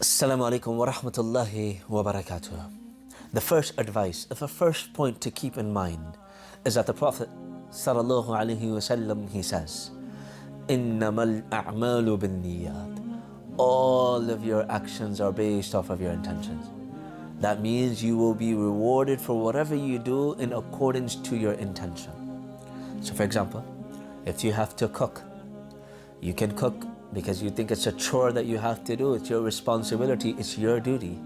Assalamu alaikum wa rahmatullahi wa barakatuh. The first advice, the first point to keep in mind is that the Prophet sallallahu alaihi wasallam, he says, "Innamal a'malu bin niyat." All of your actions are based off of your intentions. That means you will be rewarded for whatever you do in accordance to your intention. So for example, if you have to cook, you can cook because you think it's a chore that you have to do, it's your responsibility, it's your duty.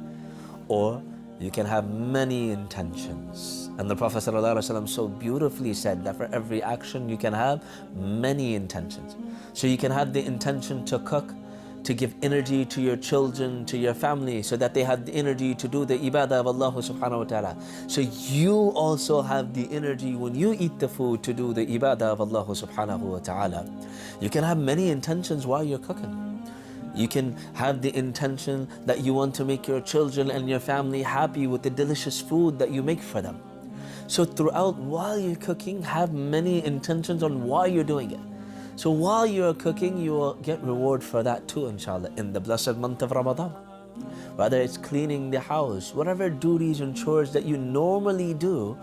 Or you can have many intentions. And the Prophet ﷺ so beautifully said that for every action you can have many intentions. So you can have the intention to cook, to give energy to your children, to your family, so that they have the energy to do the ibadah of Allah subhanahu wa ta'ala. So you also have the energy when you eat the food to do the ibadah of Allah subhanahu wa ta'ala. You can have many intentions while you're cooking. You can have the intention that you want to make your children and your family happy with the delicious food that you make for them. So throughout, while you're cooking, have many intentions on why you're doing it. So while you're cooking, you will get reward for that too, inshallah, in the blessed month of Ramadan. Whether it's cleaning the house, whatever duties and chores that you normally do,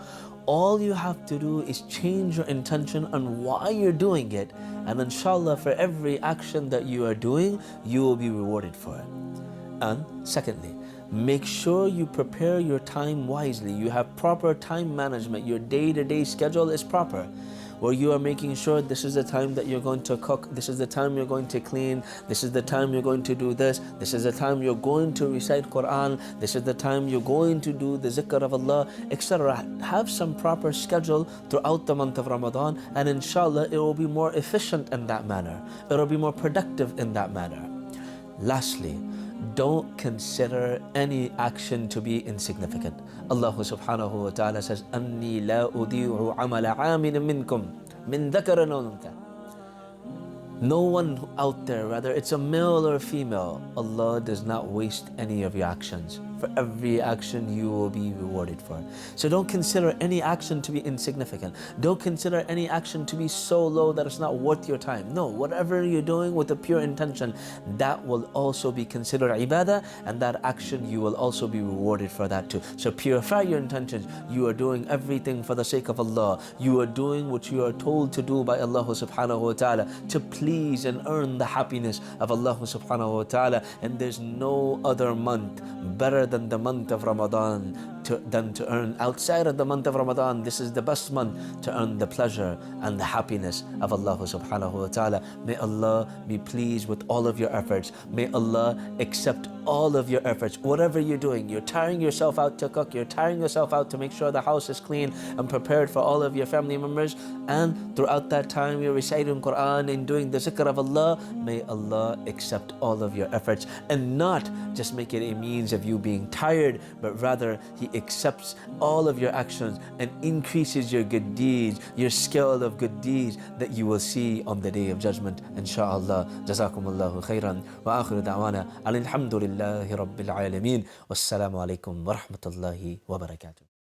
all you have to do is change your intention on why you're doing it, and inshallah, for every action that you are doing, you will be rewarded for it. And secondly, make sure you prepare your time wisely. You have proper time management. Your day-to-day schedule is proper, where you are making sure this is the time that you're going to cook, this is the time you're going to clean, this is the time you're going to do this is the time you're going to recite Quran, this is the time you're going to do the zikr of Allah, etc. Have some proper schedule throughout the month of Ramadan, and inshallah it will be more efficient in that manner. It will be more productive in that manner. Lastly, don't consider any action to be insignificant. Allah subhanahu wa ta'ala says, "Anni la udi'u amala 'amilin minkum min dhakarin aw untha." No one out there, whether it's a male or female, Allah does not waste any of your actions. For every action you will be rewarded for. So don't consider any action to be insignificant. Don't consider any action to be so low that it's not worth your time. No, whatever you're doing with a pure intention, that will also be considered ibadah, and that action you will also be rewarded for that too. So purify your intentions. You are doing everything for the sake of Allah. You are doing what you are told to do by Allah subhanahu wa ta'ala to please and earn the happiness of Allah subhanahu wa ta'ala. And there's no other month better than the month of Ramadan than to earn outside of the month of Ramadan. This is the best month to earn the pleasure and the happiness of Allah subhanahu wa ta'ala. May Allah be pleased with all of your efforts. May Allah accept all of your efforts. Whatever you're doing, you're tiring yourself out to cook, you're tiring yourself out to make sure the house is clean and prepared for all of your family members, and throughout that time you're reciting Quran and doing the zikr of Allah. May Allah accept all of your efforts and not just make it a means of you being tired, but rather He accepts all of your actions and increases your good deeds, your scale of good deeds that you will see on the Day of Judgment, inshaAllah. Jazakumullahu khairan wa akhiru da'wana alhamdulillahi rabbil alameen. Wassalamu alaikum wa rahmatullahi wa barakatuh.